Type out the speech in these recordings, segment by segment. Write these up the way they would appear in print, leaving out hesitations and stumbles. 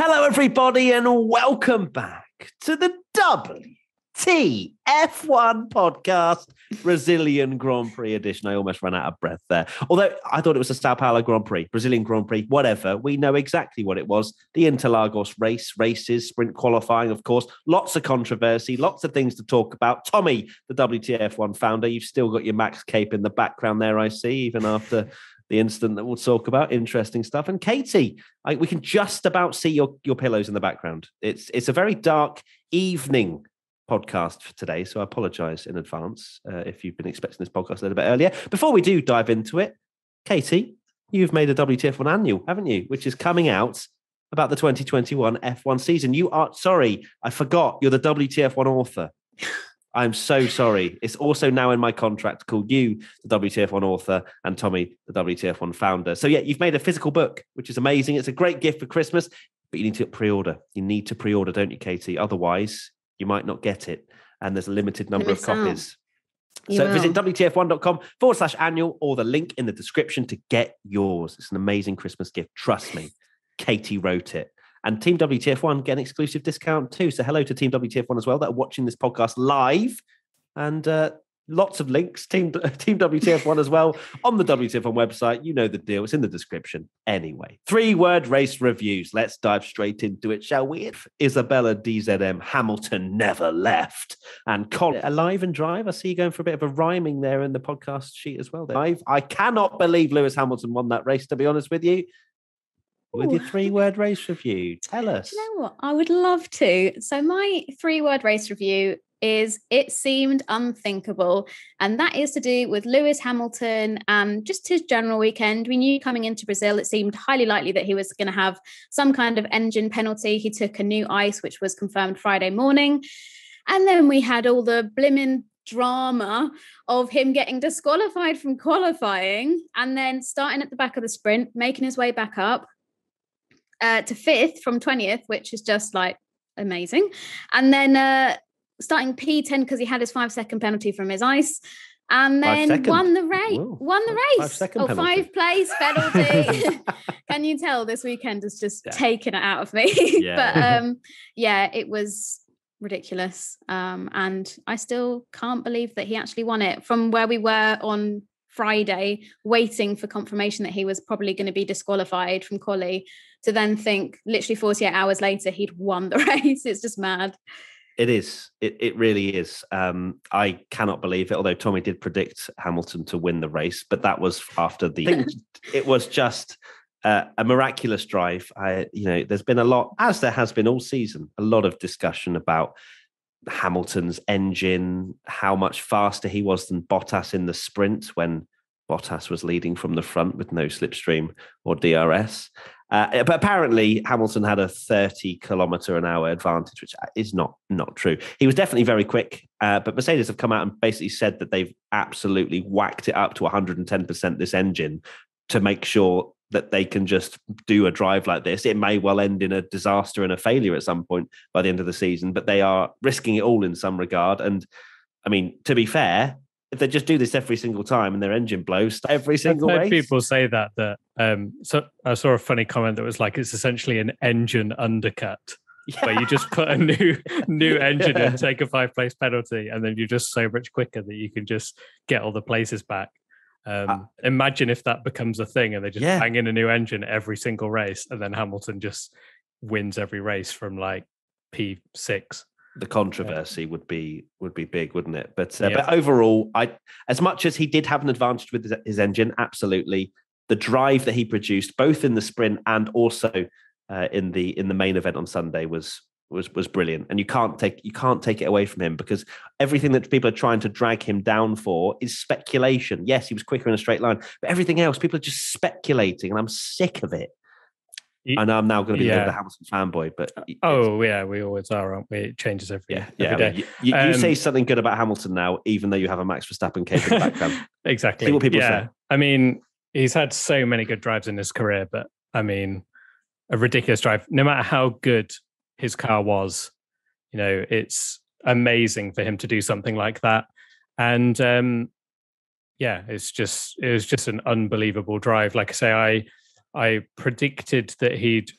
Hello, everybody, and welcome back to the WTF1 podcast, Brazilian Grand Prix edition. I almost ran out of breath there. Although I thought it was the Sao Paulo Grand Prix, Brazilian Grand Prix, whatever. We know exactly what it was. The Interlagos races, sprint qualifying, of course. Lots of controversy, lots of things to talk about. Tommy, the WTF1 founder, you've still got your Max cape in the background there, I see, even after the incident that we'll talk about. Interesting stuff. And Katie, we can just about see your pillows in the background. It's a very dark evening podcast for today, so I apologize in advance if you've been expecting this podcast a little bit earlier. Before we do dive into it, Katie, you've made a WTF1 annual, haven't you? Which is coming out about the 2021 F1 season. You are, sorry, I forgot, you're the WTF1 author. I'm so sorry. It's also now in my contract called you, the WTF1 author, and Tommy, the WTF1 founder. So yeah, you've made a physical book, which is amazing. It's a great gift for Christmas, but you need to pre-order. You need to pre-order, don't you, Katie? Otherwise, you might not get it. And there's a limited number of copies. So visit WTF1.com/annual or the link in the description to get yours. It's an amazing Christmas gift. Trust me. Katie wrote it. And Team WTF1 get an exclusive discount too. So hello to Team WTF1 as well that are watching this podcast live. And lots of links, Team WTF1 as well, on the WTF1 website. You know the deal. It's in the description. Anyway, 3-word race reviews. Let's dive straight into it, shall we? Isabella DZM, Hamilton never left. And Colin, alive and drive. I see you going for a bit of a rhyming there in the podcast sheet as well. I cannot believe Lewis Hamilton won that race, to be honest with you. With your 3-word race review. Tell us. Do you know what? I would love to. So my 3-word race review is It Seemed Unthinkable. And that is to do with Lewis Hamilton and just his general weekend. We knew coming into Brazil, it seemed highly likely that he was going to have some kind of engine penalty. He took a new ice, which was confirmed Friday morning. And then we had all the blimmin' drama of him getting disqualified from qualifying and then starting at the back of the sprint, making his way back up to 5th from 20th, which is just like amazing. And then starting P10 because he had his 5-second penalty from his ice. And then won the race. Whoa. Won the race. 5-second penalty. 5-place penalty. Can you tell this weekend has just taken it out of me? Yeah. But it was ridiculous. And I still can't believe that he actually won it. From where we were on Friday, waiting for confirmation that he was probably going to be disqualified from quali, to then think literally 48 hours later he'd won the race. It's just mad. It is. It really is. I cannot believe it, although Tommy did predict Hamilton to win the race, but that was after it was just a miraculous drive. There's been a lot, as there has been all season, a lot of discussion about Hamilton's engine, how much faster he was than Bottas in the sprint when Bottas was leading from the front with no slipstream or DRS. But apparently Hamilton had a 30-kilometre-an-hour advantage, which is not true. He was definitely very quick, but Mercedes have come out and basically said that they've absolutely whacked it up to 110% this engine to make sure that they can just do a drive like this. It may well end in a disaster and a failure at some point by the end of the season, but they are risking it all in some regard. And I mean, to be fair, if they just do this every single time and their engine blows every single race. I've heard people say that so I saw a funny comment that was like, it's essentially an engine undercut. Yeah. Where you just put a new engine in, take a 5-place penalty, and then you're just so much quicker that you can just get all the places back. Imagine if that becomes a thing and they just bang in a new engine every single race, and then Hamilton just wins every race from like P6. The controversy would be big, wouldn't it? But overall, as much as he did have an advantage with his engine, absolutely, the drive that he produced, both in the sprint and also in the main event on Sunday, was brilliant. And you can't take it away from him, because everything that people are trying to drag him down for is speculation. Yes, he was quicker in a straight line, but everything else, people are just speculating, and I'm sick of it. I know I'm now going to be the Hamilton fanboy, but we always are, aren't we? It changes every day. I mean, you say something good about Hamilton now, even though you have a Max Verstappen cape in the background. Exactly. See what people say. I mean, he's had so many good drives in his career, but I mean, a ridiculous drive. No matter how good his car was, it's amazing for him to do something like that. And it was just an unbelievable drive. Like I say, I predicted that he'd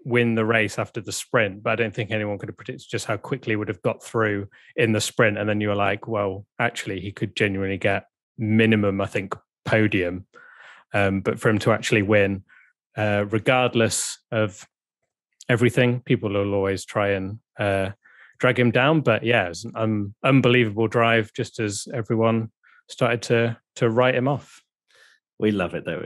win the race after the sprint, but I don't think anyone could have predicted just how quickly he would have got through in the sprint. And then you were like, well, actually, he could genuinely get minimum, I think, podium. But for him to actually win, regardless of everything, people will always try and drag him down. But yeah, it's an unbelievable drive, just as everyone started to write him off. We love it, though.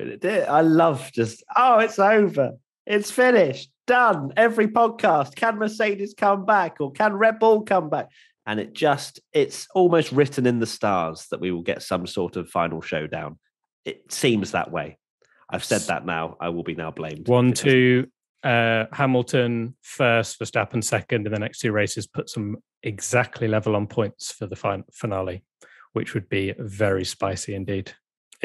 I love just, it's over. It's finished. Done. Every podcast. Can Mercedes come back, or can Red Bull come back? And it's almost written in the stars that we will get some sort of final showdown. It seems that way. I've said that now. I will be now blamed. 1, 2, Hamilton first, Verstappen second, and the next 2 races puts them exactly level on points for the finale, which would be very spicy indeed.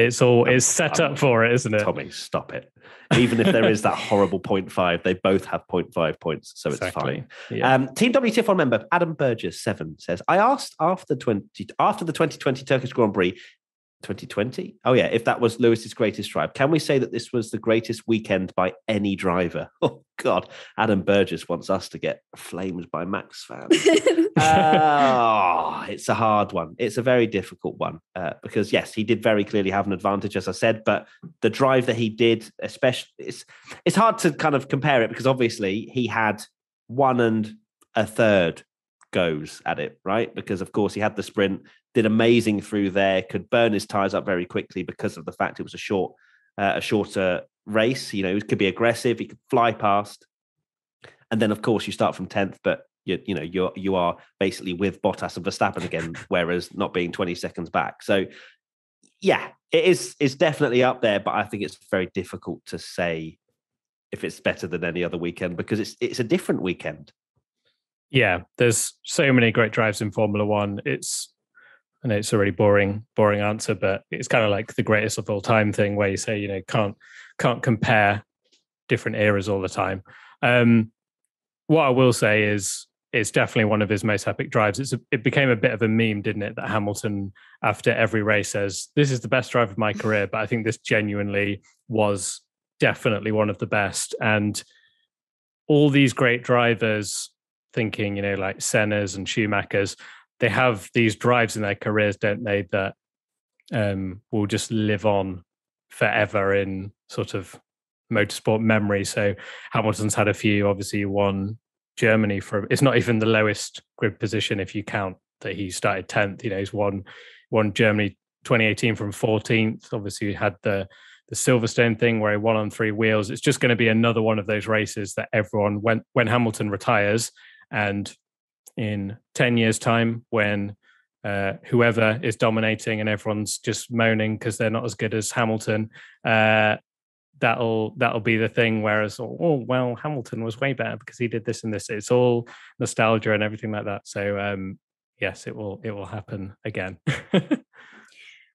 It's set up for it, isn't it? Tommy, stop it. Even if there is that horrible 0.5, they both have 0.5 points, so it's fine. Yeah. Team WTF1 member Adam Burgess 7 says, I asked after the 2020 Turkish Grand Prix, 2020? Oh yeah, if that was Lewis's greatest drive, can we say that this was the greatest weekend by any driver? Oh God, Adam Burgess wants us to get flamed by Max fans. It's a hard one. It's a very difficult one because yes, he did very clearly have an advantage, as I said, but the drive that he did, especially, it's hard to kind of compare it because obviously he had 1 1/3 goes at it, right? Because of course he had the sprint, did amazing through there, could burn his tires up very quickly because of the fact it was a shorter race. You know, he could be aggressive, he could fly past, and then of course you start from 10th, but you are basically with Bottas and Verstappen again, whereas not being 20 seconds back. So yeah, it's definitely up there, but I think it's very difficult to say if it's better than any other weekend because it's a different weekend. Yeah, there's so many great drives in Formula One. I know it's a really boring answer, but it's kind of like the greatest of all time thing where you say, can't compare different eras all the time. What I will say is it's definitely one of his most epic drives. It became a bit of a meme, didn't it? That Hamilton, after every race, says, this is the best drive of my career. But I think this genuinely was definitely one of the best. And all these great drivers, thinking, like Senna's and Schumacher's, they have these drives in their careers, don't they, that will just live on forever in sort of motorsport memory. So Hamilton's had a few. Obviously, he won Germany it's not even the lowest grid position if you count that he started 10th. He's won Germany 2018 from 14th. Obviously, he had the Silverstone thing where he won on 3 wheels. It's just going to be another one of those races that everyone, when Hamilton retires, and in 10 years' time, when whoever is dominating and everyone's just moaning because they're not as good as Hamilton, that'll be the thing. Whereas, Hamilton was way better because he did this and this. It's all nostalgia and everything like that. So yes, it will happen again.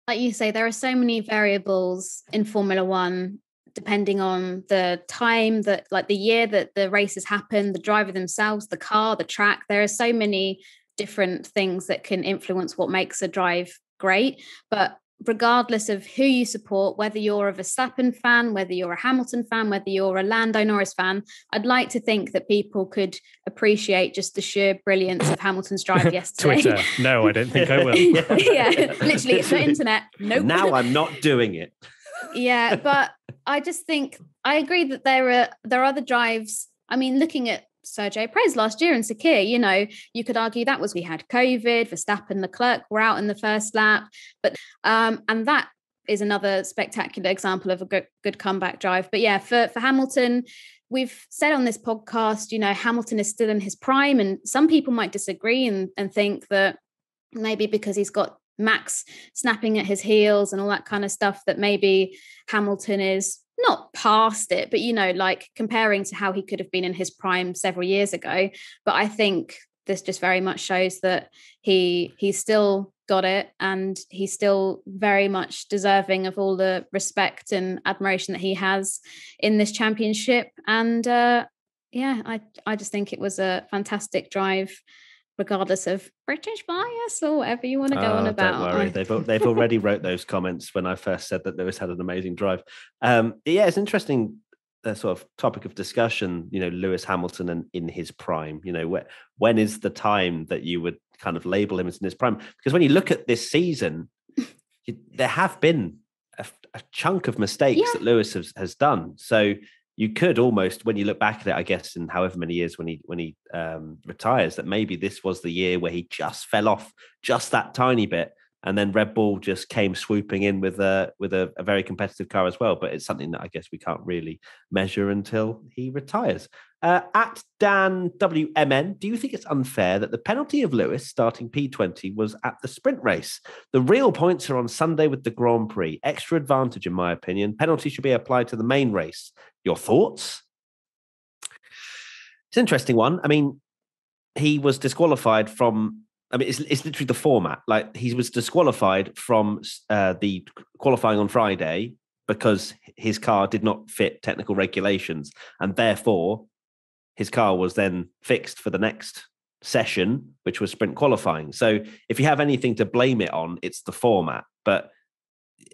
Like you say, there are so many variables in Formula One, depending on the time that, like the year that the races happen, the driver themselves, the car, the track. There are so many different things that can influence what makes a drive great. But regardless of who you support, whether you're a Verstappen fan, whether you're a Hamilton fan, whether you're a Lando Norris fan, I'd like to think that people could appreciate just the sheer brilliance of Hamilton's drive yesterday. Twitter. No, I don't think I will. Yeah, literally, it's the internet. Nope. Now I'm not doing it. Yeah, but I just think I agree that there are other drives. I mean, looking at Sergio Perez last year in Sakir, you could argue that was, we had COVID, Verstappen, Leclerc were out in the first lap, but and that is another spectacular example of a good comeback drive. But yeah, for Hamilton, we've said on this podcast, Hamilton is still in his prime, and some people might disagree and think that maybe because he's got Max snapping at his heels and all that kind of stuff, that maybe Hamilton is not past it, but like comparing to how he could have been in his prime several years ago. But I think this just very much shows that he's still got it, and he's still very much deserving of all the respect and admiration that he has in this championship. And I just think it was a fantastic drive, regardless of British bias or whatever you want to go on about. Don't worry, they've already wrote those comments when I first said that Lewis had an amazing drive. It's interesting. sort of topic of discussion, Lewis Hamilton and in his prime, when is the time that you would kind of label him as in his prime? Because when you look at this season, there have been a chunk of mistakes that Lewis has done. So you could almost, when you look back at it, I guess, in however many years when he retires, that maybe this was the year where he just fell off just that tiny bit. And then Red Bull just came swooping in with a very competitive car as well. But it's something that I guess we can't really measure until he retires. At Dan WMN, do you think it's unfair that the penalty of Lewis starting P20 was at the sprint race? The real points are on Sunday with the Grand Prix. Extra advantage, in my opinion. Penalty should be applied to the main race. Your thoughts? It's an interesting one. I mean, he was disqualified from... it's literally the format. Like, he was disqualified from the qualifying on Friday because his car did not fit technical regulations, and therefore his car was then fixed for the next session, which was sprint qualifying. So if you have anything to blame it on, it's the format. But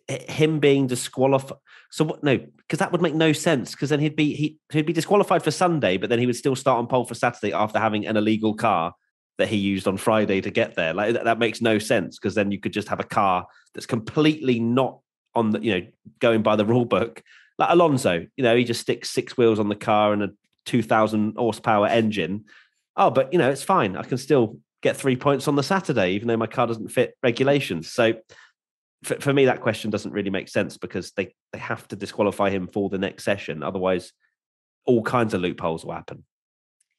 him being disqualified, because that would make no sense. Because then he'd be disqualified for Sunday, but then he would still start on pole for Saturday after having an illegal car that he used on Friday to get there. Like, that makes no sense, because then you could just have a car that's completely not on the, going by the rule book. Like Alonso, he just sticks 6 wheels on the car and a 2,000 horsepower engine. Oh, but it's fine. I can still get 3 points on the Saturday, even though my car doesn't fit regulations. So for me, that question doesn't really make sense, because they have to disqualify him for the next session. Otherwise, all kinds of loopholes will happen.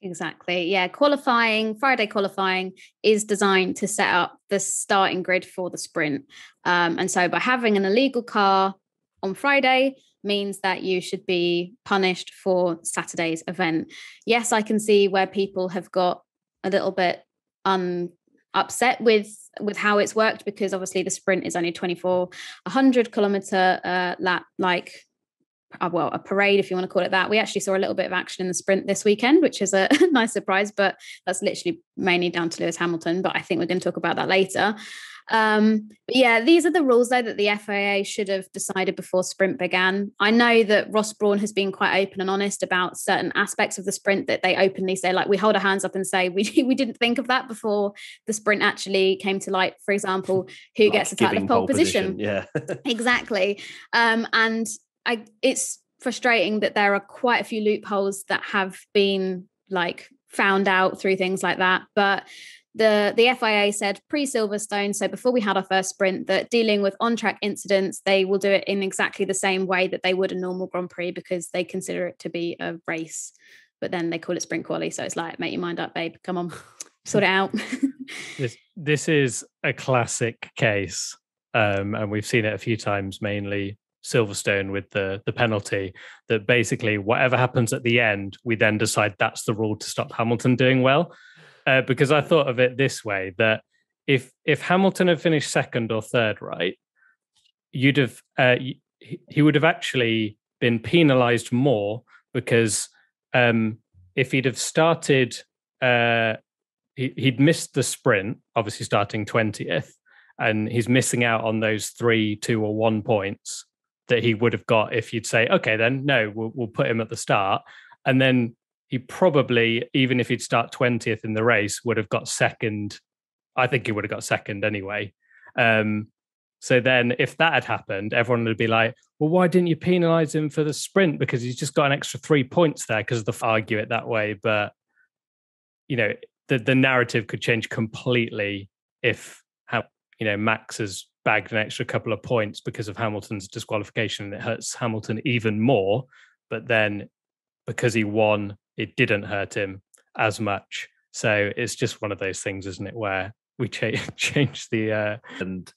Exactly. Yeah. Friday qualifying is designed to set up the starting grid for the sprint. And so by having an illegal car on Friday means that you should be punished for Saturday's event. Yes, I can see where people have got a little bit upset with how it's worked, because obviously the sprint is only 100 kilometer lap, like, a parade, if you want to call it that. We actually saw a little bit of action in the sprint this weekend, which is a nice surprise, but that's literally mainly down to Lewis Hamilton. But I think we're going to talk about that later. But yeah, these are the rules, though, that the FIA should have decided before sprint began. I know that Ross Brawn has been quite open and honest about certain aspects of the sprint that they openly say, like, we hold our hands up and say, we didn't think of that before the sprint actually came to light. For example, who gets the title of pole position. Yeah, exactly. And it's frustrating that there are quite a few loopholes that have been found out through things like that. But the FIA said pre-Silverstone, so before we had our first sprint, that dealing with on-track incidents, they will do it in exactly the same way that they would a normal Grand Prix, because they consider it to be a race. But then they call it sprint quali, so it's like, make your mind up, babe. Come on, sort it out. This is a classic case, and we've seen it a few times, mainly Silverstone with the penalty, that basically whatever happens at the end, we then decide that's the rule to stop Hamilton doing well. Because I thought of it this way, that if Hamilton had finished second or third, right, you'd have he would have actually been penalised more, because if he'd have started, he'd missed the sprint, obviously starting 20th, and he's missing out on those 3, 2 or 1 points that he would have got if you'd say, okay, then no, we'll put him at the start. And then he probably, even if he'd start 20th in the race, would have got second. I think he would have got second anyway. So then if that had happened, everyone would be like, well, why didn't you penalise him for the sprint? Because he's just got an extra 3 points there, because they'll argue it that way. But, the narrative could change completely if, Max has bagged an extra couple of points because of Hamilton's disqualification, and it hurts Hamilton even more. But then because he won, it didn't hurt him as much. So it's just one of those things, isn't it, where we change the... And,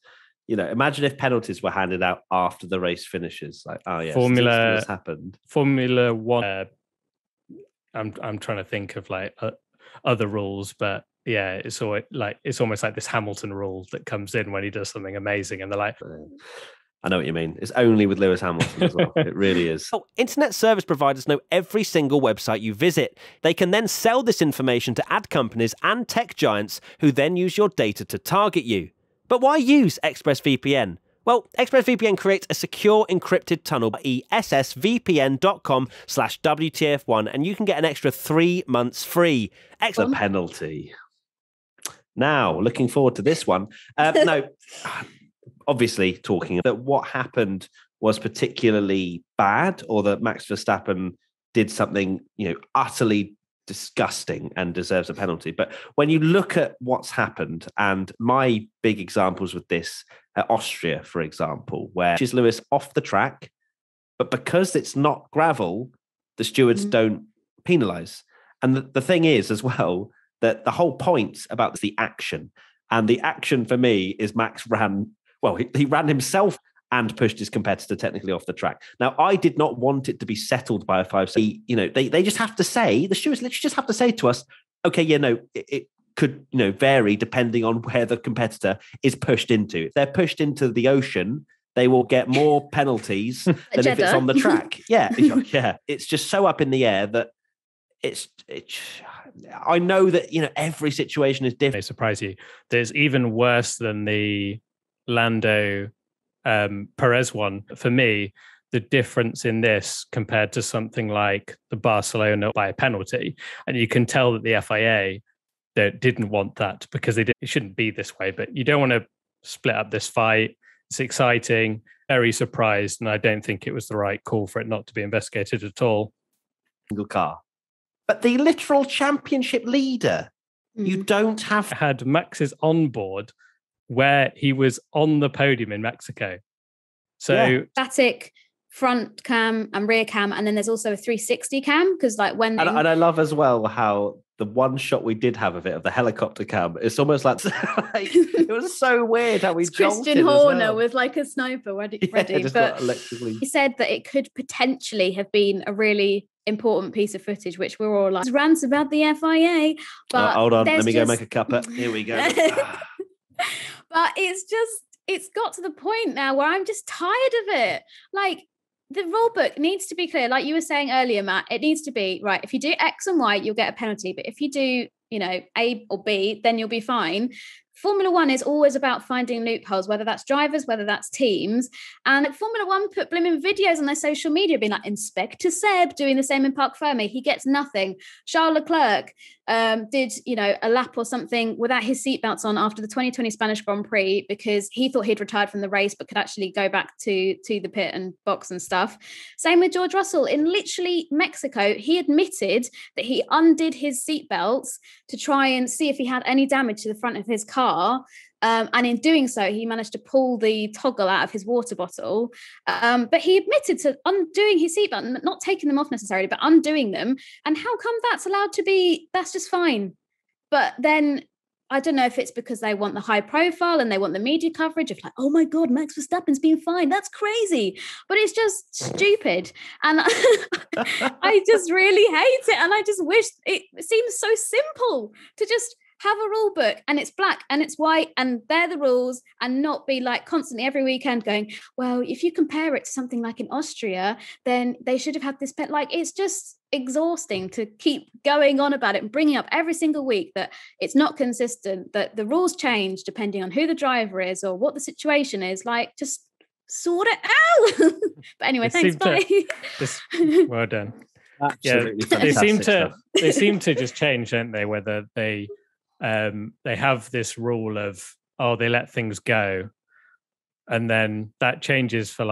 imagine if penalties were handed out after the race finishes. Like, oh, yes, Formula this happened. Formula One, I'm trying to think of other rules, but yeah, it's almost like this Hamilton rule that comes in when he does something amazing, and they're like, I know what you mean. It's only with Lewis Hamilton as well. It really is. Oh, internet service providers know every single website you visit. They can then sell this information to ad companies and tech giants, who then use your data to target you. But why use ExpressVPN? Well, ExpressVPN creates a secure encrypted tunnel at essvpn.com/WTF1, and you can get an extra 3 months free. The Excellent. penalty. Now, looking forward to this one. No, obviously talking that what happened was particularly bad, or that Max Verstappen did something, utterly disgusting and deserves a penalty. But when you look at what's happened, and my big examples with this at Austria, for example, where Lewis off the track, but because it's not gravel, the stewards don't penalise. And the thing is as well, that the whole point about the action, and the action for me is Max ran, he ran himself and pushed his competitor technically off the track. Now, I did not want it to be settled by a 5-second. They just have to say, the stewards literally just have to say to us, okay, it could, vary depending on where the competitor is pushed into. If they're pushed into the ocean, they will get more penalties than if it's on the track. Yeah. It's just so up in the air that I know that, every situation is different. They surprise you. There's even worse than the Lando Perez one. For me, the difference in this compared to something like the Barcelona by a penalty, and you can tell that the FIA didn't want that because it shouldn't be this way, but you don't want to split up this fight. It's exciting, very surprised, and I don't think it was the right call for it not to be investigated at all. Single car. But the literal championship leader, you don't have... Had Max's onboard where he was on the podium in Mexico. So static front cam and rear cam, and then there's also a 360 cam, because when and I love as well how the one shot we did have of it, of the helicopter cam, it's almost like it was so weird how we jolted Christian Horner with a sniper ready. But electrically. He said that it could potentially have been a really important piece of footage, which we're all like, rants about the FIA. But hold on, let me go make a cuppa. Here we go. But it's got to the point now where I'm just tired of it. The rule book needs to be clear. Like you were saying earlier, Matt, it needs to be, right, if you do X and Y, you'll get a penalty. But if you do, A or B, then you'll be fine. Formula One is always about finding loopholes, whether that's drivers, whether that's teams. And Formula One put blooming videos on their social media being like, Inspector Seb doing the same in Parc Fermé. He gets nothing. Charles Leclerc did, a lap or something without his seatbelts on after the 2020 Spanish Grand Prix because he thought he'd retired from the race but could actually go back to the pit and box and stuff. Same with George Russell. In literally Mexico, he admitted that he undid his seatbelts to try and see if he had any damage to the front of his car. And in doing so, he managed to pull the toggle out of his water bottle. But he admitted to undoing his seatbelt, not taking them off necessarily, but undoing them. And how come that's allowed to be, that's just fine. But then I don't know if it's because they want the high profile and they want the media coverage of oh my God, Max Verstappen's been fined. That's crazy. But it's just stupid. And I just really hate it. And I just wish it seems so simple to just have a rule book and it's black and it's white and they're the rules, and not be constantly every weekend going, well, if you compare it to something like in Austria, then they should have had this pet. It's just exhausting to keep going on about it and bringing up every single week that it's not consistent, that the rules change depending on who the driver is or what the situation is. Just sort it out. But anyway, thanks, bye. Well done. Absolutely they seem to just change, don't they? Whether they have this rule of, they let things go, and then that changes for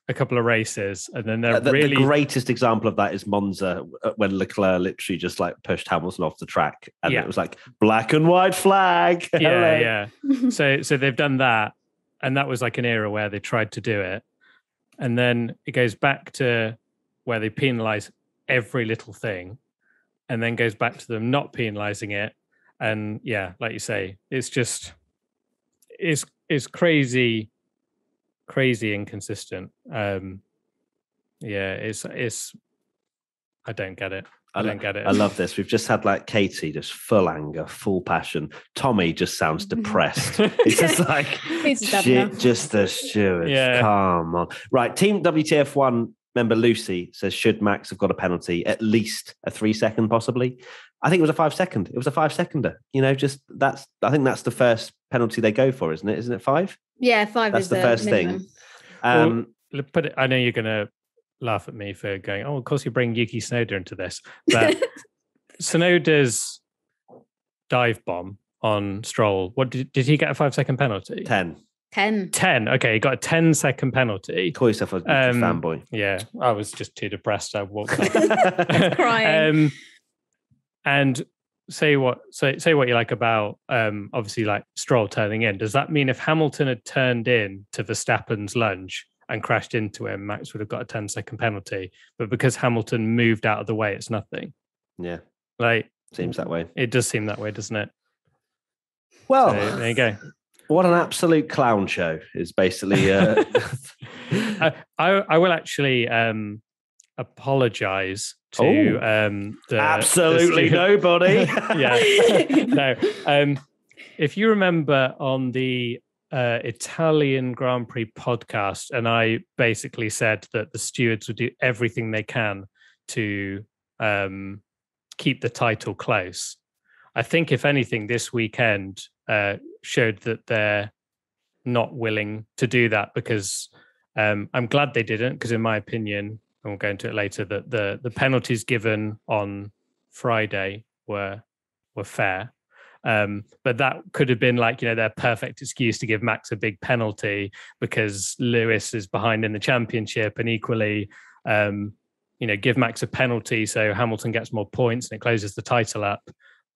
a couple of races, and then they're the greatest example of that is Monza, when Leclerc literally just pushed Hamilton off the track, and it was black and white flag. Yeah. So they've done that, and that was an era where they tried to do it, and then it goes back to where they penalise every little thing, and then goes back to them not penalising it. And like you say, it's just it's crazy inconsistent. It's I don't get it. I don't get it. I love this. We've just had Katie, just full anger, full passion. Tommy just sounds depressed. It's just shit, just the stewards. Yeah. Come on. Right. Team WTF1 member Lucy says, should Max have got a penalty? At least a 3-second, possibly. I think it was a 5-second. It was a 5-seconder. I think that's the first penalty they go for, isn't it? Isn't it 5? Yeah, 5 That's is the first minimum. thing. But I know you're going to laugh at me for going, oh, of course you bring Yuki Tsunoda into this. But Tsunoda's dive bomb on Stroll, what did he get a 5-second penalty? 10. 10. Okay, he got a 10-second penalty. Call yourself a fanboy. Yeah, I was just too depressed. I walked off. Crying. And say what you like about obviously like Stroll turning in. Does that mean if Hamilton had turned in to Verstappen's lunge and crashed into him, Max would have got a 10-second penalty? But because Hamilton moved out of the way, it's nothing. Yeah, like seems that way. It does seem that way, doesn't it? Well, so, there you go. What an absolute clown show is basically. I will actually apologize to absolutely nobody. Yeah, no. If you remember on the Italian Grand Prix podcast, and I basically said that the stewards would do everything they can to keep the title close. I think, if anything, this weekend showed that they're not willing to do that, because I'm glad they didn't, because in my opinion, and we'll go into it later, that the penalties given on Friday were fair. But that could have been like, their perfect excuse to give Max a big penalty because Lewis is behind in the championship, and equally, give Max a penalty so Hamilton gets more points and it closes the title up.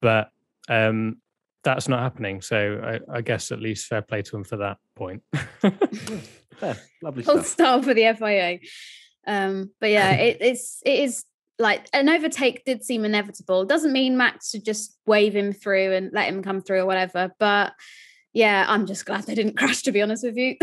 But that's not happening. So I guess at least fair play to him for that point. Yeah, lovely Full stuff. start for the FIA. But yeah, it is like an overtake did seem inevitable. Doesn't mean Max should just wave him through and let him come through or whatever. But yeah, I'm just glad they didn't crash, to be honest with you.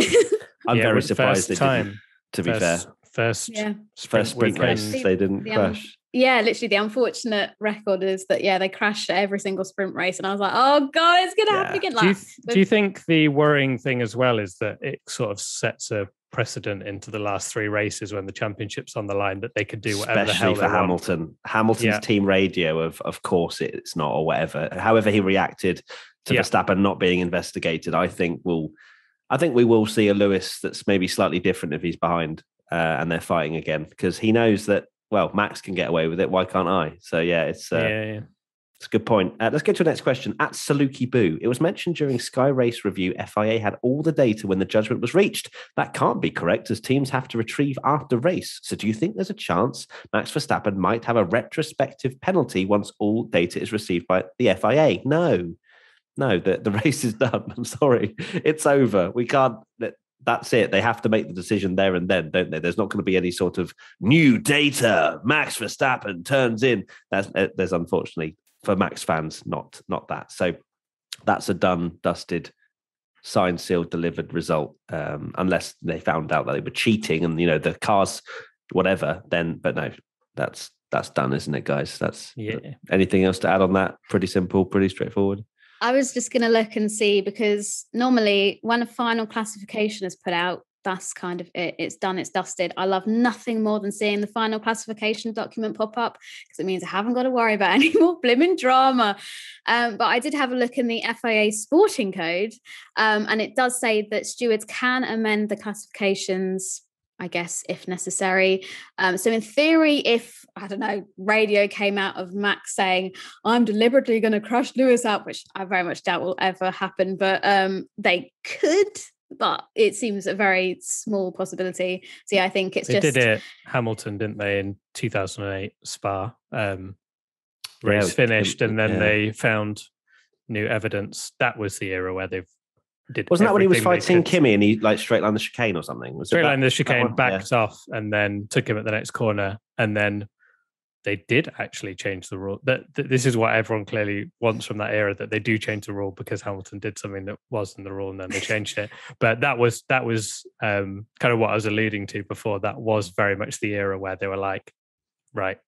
I'm very surprised they didn't, to be fair. First sprint race, they didn't crash. Yeah, literally the unfortunate record is that, they crashed at every single sprint race. And I was like, oh God, it's going to happen again. Do you think the worrying thing as well is that it sort of sets a precedent into the last 3 races when the championship's on the line, that they could do whatever the hell they want? Hamilton. Hamilton's team radio of course it's not, or whatever. However he reacted to Verstappen not being investigated, I think we will see a Lewis that's maybe slightly different if he's behind and they're fighting again, because he knows that, well, Max can get away with it. Why can't I? So it's a good point. Let's go to the next question. At Saluki Boo, it was mentioned during Sky Race Review, FIA had all the data when the judgment was reached. That can't be correct, as teams have to retrieve after race. So do you think there's a chance Max Verstappen might have a retrospective penalty once all data is received by the FIA? No, the race is done. I'm sorry. It's over. We can't... That's it. They have to make the decision there and then, don't they? There's not going to be any sort of new data. Max Verstappen turns in. There's unfortunately, for Max fans, not that. So that's a done, dusted, signed, sealed, delivered result. Unless they found out that they were cheating and the cars, whatever. Then, but no, that's done, isn't it, guys? That's Anything else to add on that? Pretty simple, pretty straightforward. I was just going to look and see, because normally when a final classification is put out, that's kind of it. It's done, it's dusted. I love nothing more than seeing the final classification document pop up, because it means I haven't got to worry about any more blimmin' drama. But I did have a look in the FIA sporting code, and it does say that stewards can amend the classifications, I guess, if necessary. So in theory, if, I don't know, radio came out of Max saying, I'm deliberately going to crush Lewis out, which I very much doubt will ever happen, but they could, but it seems a very small possibility. So yeah, I think it's they did it, Hamilton, didn't they, in 2008 Spa. Race finished, and then they found new evidence. That was the era where they've Wasn't that when he was fighting Kimi and he straight line the chicane or something? Straight line the chicane, backed off, and then took him at the next corner. And then they did actually change the rule. This is what everyone clearly wants from that era, that they do change the rule because Hamilton did something that wasn't the rule, and then they changed it. But that was kind of what I was alluding to before. That was very much the era where they were like, right,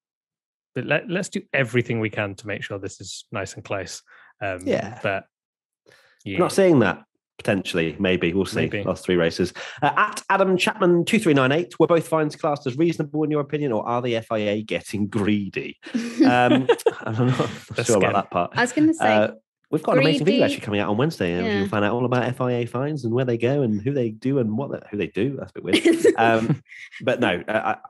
but let's do everything we can to make sure this is nice and close. But I'm not saying that. Potentially, maybe. We'll see. Last 3 races. At Adam Chapman 2398, were both fines classed as reasonable in your opinion, or are the FIA getting greedy? I'm not sure about that part. I was going to say, We've got an amazing video Greedy. actually coming out on Wednesday, and Yeah. you'll find out all about FIA fines and where they go and who they do and who they do. That's a bit weird. But no,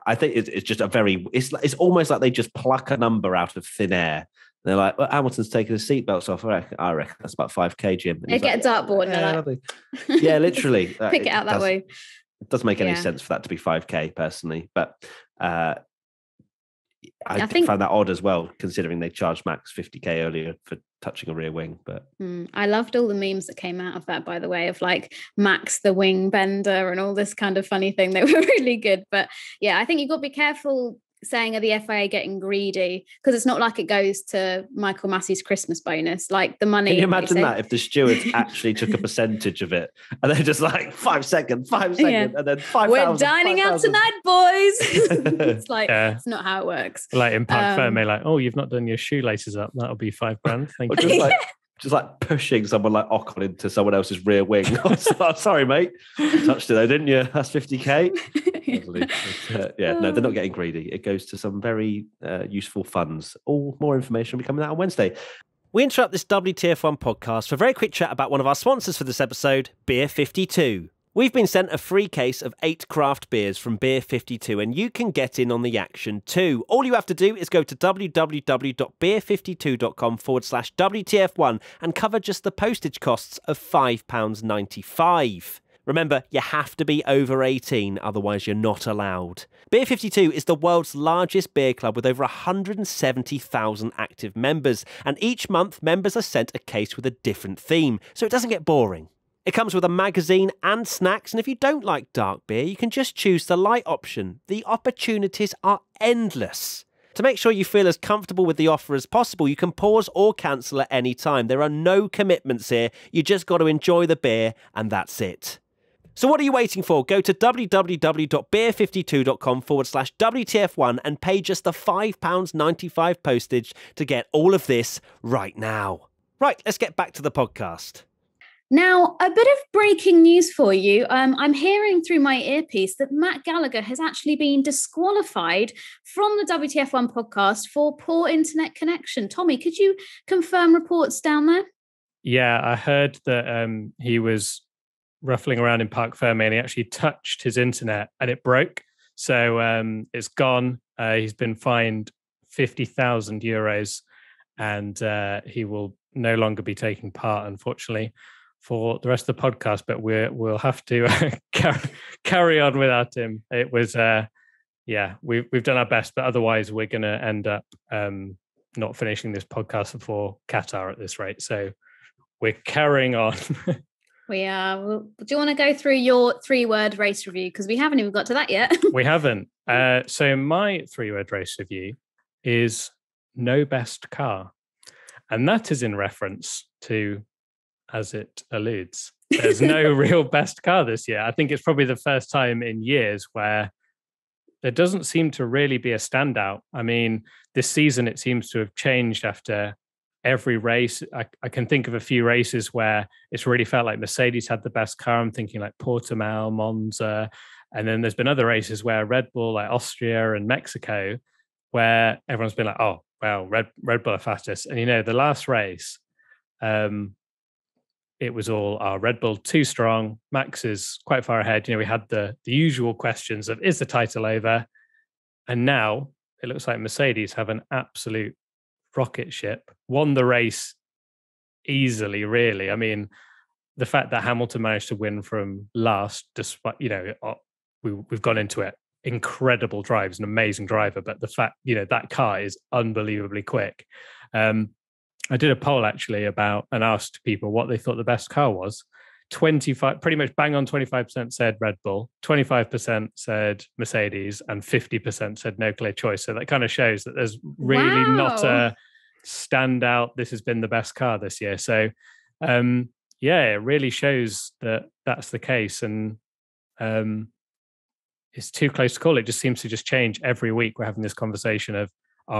I think it's just it's almost like they just pluck a number out of thin air. They're like, well, Hamilton's taking his seatbelts off. I reckon that's about 5K, Jim. And They he's get a dartboard and they're lovely. Yeah, literally. pick it out that way. It doesn't make any Yeah. sense for that to be 5K personally, but I think- found that odd as well, considering they charged Max 50K earlier for touching a rear wing. But I loved all the memes that came out of that, by the way, of like Max the wing bender and all this kind of funny thing. They were really good. But yeah, I think you've got to be careful saying, are the FIA getting greedy? Because it's not like it goes to Michael Massey's Christmas bonus. Like the money. can you imagine that if the stewards actually took a percentage of it and they're just like 5 seconds, and then 5,000. We're dining out tonight, boys. It's like, Yeah. it's not how it works. Like in Parc Ferme, like, oh, you've not done your shoelaces up. That'll be $5,000. Thank Or you. just like pushing someone like Ocon into someone else's rear wing. Oh, sorry, mate. You touched it though, didn't you? That's 50K. But, no, they're not getting greedy. It goes to some very useful funds. All more information will be coming out on Wednesday. We interrupt this WTF1 podcast for a very quick chat about one of our sponsors for this episode, Beer 52. We've been sent a free case of 8 craft beers from Beer 52, and you can get in on the action too. All you have to do is go to www.beer52.com/WTF1 and cover just the postage costs of £5.95. Remember, you have to be over 18, otherwise you're not allowed. Beer 52 is the world's largest beer club with over 170,000 active members, and each month members are sent a case with a different theme, so it doesn't get boring. It comes with a magazine and snacks, and if you don't like dark beer, you can just choose the light option. The opportunities are endless. To make sure you feel as comfortable with the offer as possible, you can pause or cancel at any time. There are no commitments here. You just got to enjoy the beer, and that's it. So what are you waiting for? Go to www.beer52.com/WTF1 and pay just the £5.95 postage to get all of this right now. Right, let's get back to the podcast. Now, a bit of breaking news for you. I'm hearing through my earpiece that Matt Gallagher has actually been disqualified from the WTF1 podcast for poor internet connection. Tommy, could you confirm reports down there? Yeah, I heard that he was ruffling around in Parc Ferme and he actually touched his internet and it broke. So it's gone. He's been fined €50,000 and he will no longer be taking part, unfortunately, for the rest of the podcast. But we'll have to carry on without him. It was, we've done our best, but otherwise we're going to end up not finishing this podcast before Qatar at this rate. So we're carrying on. We are. Do you want to go through your 3-word race review? Because we haven't even got to that yet. We haven't. So my 3-word race review is no best car. And that is in reference to, as it alludes, there's no real best car this year. I think it's probably the first time in years where there doesn't seem to really be a standout. I mean, this season it seems to have changed after every race. I can think of a few races where it's really felt like Mercedes had the best car. I'm thinking like Portimao, Monza. And then there's been other races where Red Bull, like Austria and Mexico, where everyone's been like, oh, well, Red Bull are fastest. And, the last race, it was all Red Bull too strong. Max is quite far ahead. We had the usual questions of, is the title over? And now it looks like Mercedes have an absolute rocket ship, won the race easily, really. I mean, the fact that Hamilton managed to win from last, despite, we've gone into it, incredible drives, an amazing driver, but the fact, that car is unbelievably quick. I did a poll actually and asked people what they thought the best car was. 25, pretty much bang on 25% said Red Bull, 25% said Mercedes, and 50% said no clear choice. So that kind of shows that there's really not a standout, this has been the best car this year. So it really shows that that's the case. And it's too close to call. It just seems to just change every week. We're having this conversation of,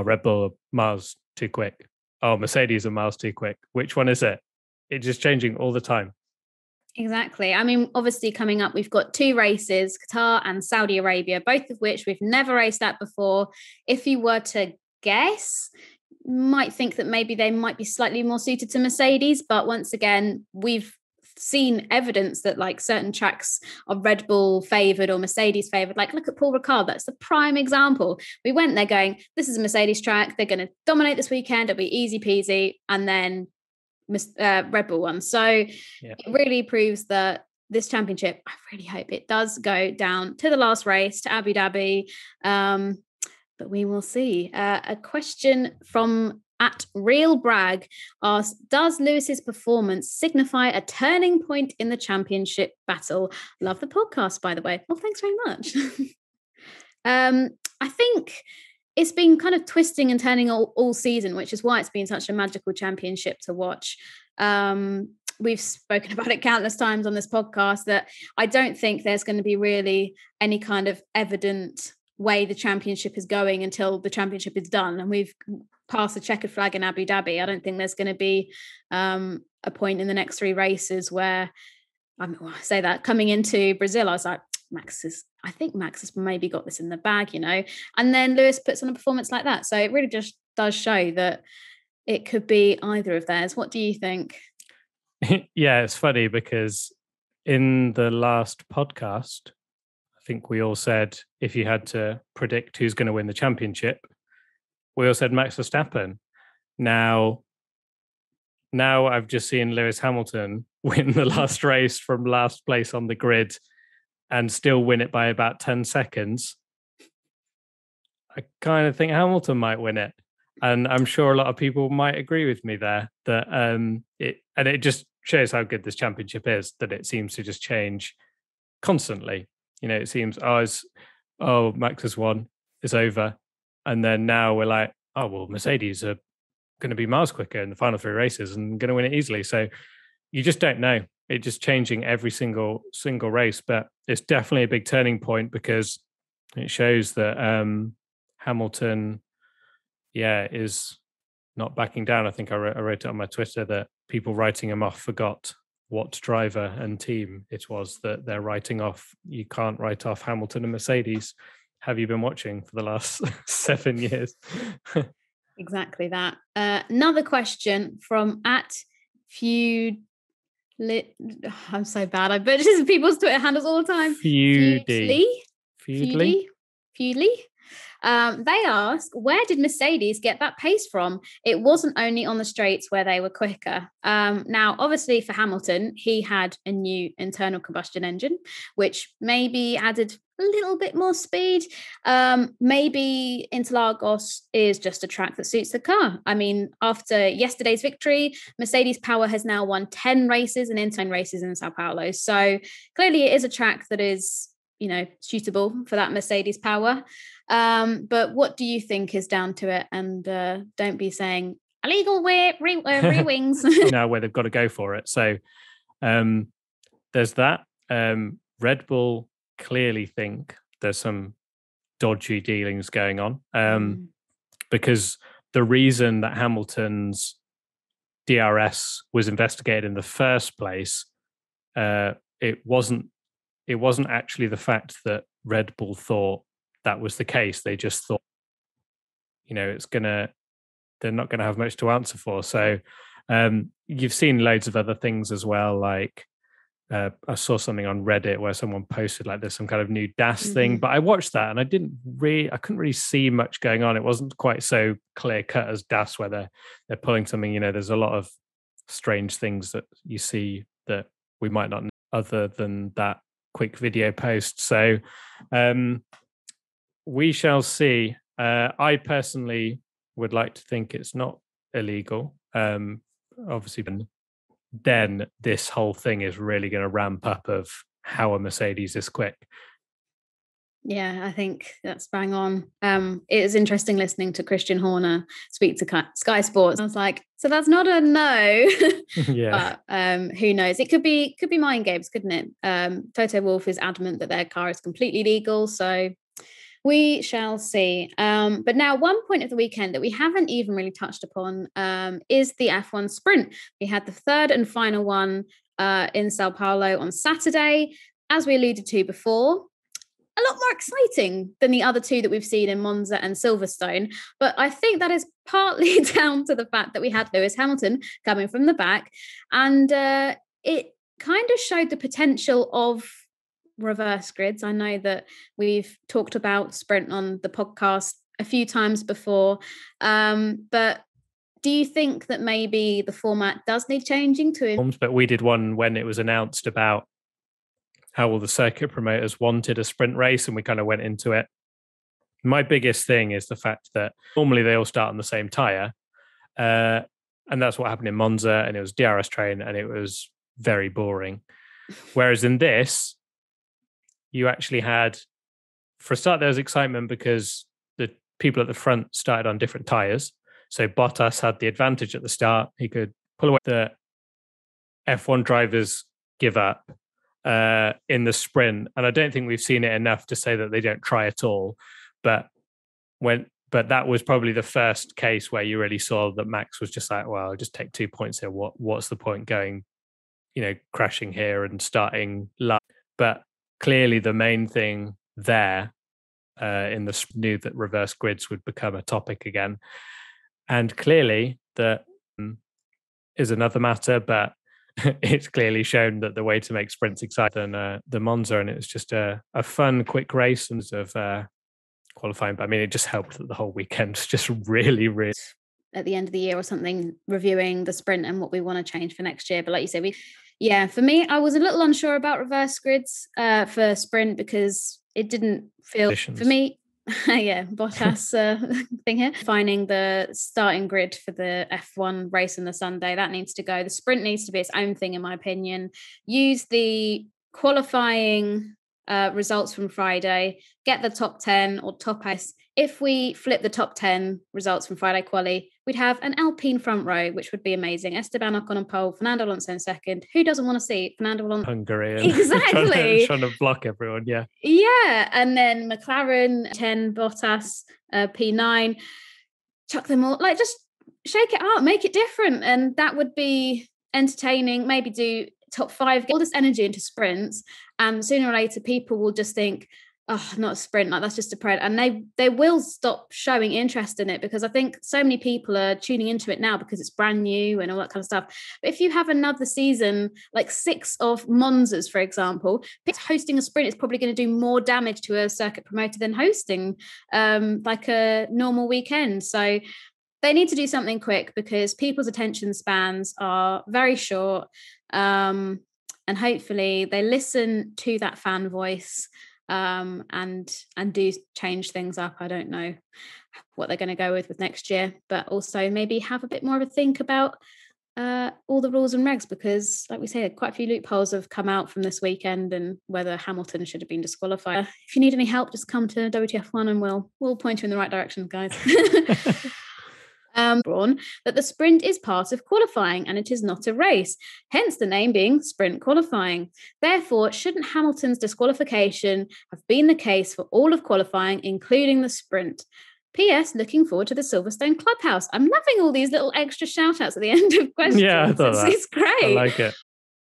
Red Bull are miles too quick. Oh, Mercedes are miles too quick. Which one is it? It's just changing all the time. Exactly. I mean, obviously coming up, we've got 2 races, Qatar and Saudi Arabia, both of which we've never raced at before. If you were to guess, might think that maybe they might be slightly more suited to Mercedes, but once again, we've seen evidence that like certain tracks are Red Bull favored or Mercedes favored. Like look at Paul Ricard, that's the prime example. We went there going, this is a Mercedes track, they're going to dominate this weekend, it'll be easy peasy, and then Red Bull won. So it really proves that this championship, I really hope it does go down to the last race, to Abu Dhabi, but we will see. A question from at Real Bragg asks, does Lewis's performance signify a turning point in the championship battle? Love the podcast, by the way. Well, thanks very much. I think it's been kind of twisting and turning all season, which is why it's been such a magical championship to watch. We've spoken about it countless times on this podcast that I don't think there's going to be really any kind of evident way the championship is going until the championship is done. And we've passed the checkered flag in Abu Dhabi. I don't think there's going to be a point in the next 3 races where I say that coming into Brazil, I was like, I think Max has maybe got this in the bag, and then Lewis puts on a performance like that. So it really just does show that it could be either of theirs. What do you think? Yeah, it's funny because in the last podcast, I think we all said if you had to predict who's going to win the championship, we all said Max Verstappen. Now I've just seen Lewis Hamilton win the last race from last place on the grid and still win it by about 10 seconds. I kind of think Hamilton might win it. And I'm sure a lot of people might agree with me there that it just shows how good this championship is, that it seems to just change constantly. It seems, Max has won, it's over. And then now we're like, oh, well, Mercedes are going to be miles quicker in the final 3 races and going to win it easily. So you just don't know. It's just changing every single race. But it's definitely a big turning point because it shows that Hamilton, is not backing down. I think I wrote it on my Twitter that people writing him off forgot what driver and team it was that they're writing off. You can't write off Hamilton and Mercedes. Have you been watching for the last 7 years? Exactly that. Another question from at Feud. I'm so bad. I butcher people's Twitter handles all the time. Feudly. They ask, where did Mercedes get that pace from? It wasn't only on the straights where they were quicker. Now, obviously for Hamilton, he had a new internal combustion engine, which maybe added a little bit more speed. Maybe Interlagos is just a track that suits the car. I mean, after yesterday's victory, Mercedes Power has now won 10 races and in 10 races in Sao Paulo. So clearly it is a track that is, suitable for that Mercedes Power. But what do you think is down to it? And don't be saying illegal rear wings. Now where they've got to go for it. So there's that. Red Bull clearly think there's some dodgy dealings going on because the reason that Hamilton's DRS was investigated in the first place, it wasn't actually the fact that Red Bull thought that was the case. They just thought, they're not gonna have much to answer for. So you've seen loads of other things as well. Like I saw something on Reddit where someone posted like there's some kind of new DAS thing, but I watched that and I couldn't really see much going on. It wasn't quite so clear cut as DAS where they're pulling something. There's a lot of strange things that you see that we might not know other than that quick video post. So we shall see. I personally would like to think it's not illegal. Obviously, then this whole thing is really going to ramp up of how a Mercedes is quick. Yeah, I think that's bang on. It is interesting listening to Christian Horner speak to Sky Sports. I was like, so that's not a no. Yeah. But who knows? It could be mind games, couldn't it? Toto Wolff is adamant that their car is completely legal, so we shall see. But now one point of the weekend that we haven't even really touched upon is the F1 sprint. We had the third and final one in Sao Paulo on Saturday. As we alluded to before, a lot more exciting than the other two that we've seen in Monza and Silverstone. But I think that is partly down to the fact that we had Lewis Hamilton coming from the back, and it kind of showed the potential of reverse grids. I know that we've talked about sprint on the podcast a few times before, but do you think that maybe the format does need changing to? But we did one when it was announced about how all the circuit promoters wanted a sprint race, and we kind of went into it. My biggest thing is the fact that normally they all start on the same tyre, and that's what happened in Monza, and it was DRS train, and it was very boring. Whereas in this, you actually had, for a start, there was excitement because the people at the front started on different tyres. So Bottas had the advantage at the start. He could pull away. The F1 drivers give up in the sprint. And I don't think we've seen it enough to say that they don't try at all. But that was probably the first case where you really saw that Max was just like, well, I'll just take 2 points here. What's the point going, crashing here and starting last? But clearly the main thing there in the knew that reverse grids would become a topic again. And clearly that is another matter, but it's clearly shown that the way to make sprints exciting than the Monza, and it's just a fun, quick race and of qualifying. But I mean, it just helped that the whole weekend just really, really. At the end of the year or something, reviewing the sprint and what we want to change for next year. But like you said, for me, I was a little unsure about reverse grids for sprint because it didn't feel for me. Bottas thing here. Finding the starting grid for the F1 race on the Sunday, that needs to go. The sprint needs to be its own thing, in my opinion. Use the qualifying results from Friday, get the top 10 or top 8. If we flip the top 10 results from Friday quali, we'd have an Alpine front row, which would be amazing. Esteban Ocon on pole, Fernando Alonso in second. Who doesn't want to see Fernando Alonso? Hungary. Exactly. trying to block everyone, yeah. Yeah, and then McLaren, 10, Bottas, P9. Chuck them all, just shake it up, make it different. And that would be entertaining. Maybe do top 5, get all this energy into sprints. And sooner or later, people will just think, oh, not a sprint, that's just a pred. And they will stop showing interest in it, because I think so many people are tuning into it now because it's brand new and all that kind of stuff. But if you have another season, like 6 of Monzas, for example, hosting a sprint is probably going to do more damage to a circuit promoter than hosting like a normal weekend. So they need to do something quick because people's attention spans are very short. And hopefully they listen to that fan voice and do change things up. I don't know what they're going to go with next year, but also maybe have a bit more of a think about all the rules and regs, because like we said, quite a few loopholes have come out from this weekend and whether Hamilton should have been disqualified. If you need any help, just come to WTF1 and we'll point you in the right direction, guys. Braun, that the sprint is part of qualifying and it is not a race, hence the name being sprint qualifying. Therefore, shouldn't Hamilton's disqualification have been the case for all of qualifying, including the sprint? P.S. Looking forward to the Silverstone Clubhouse. I'm loving all these little extra shout outs at the end of questions. Yeah, I thought it's great. I like it.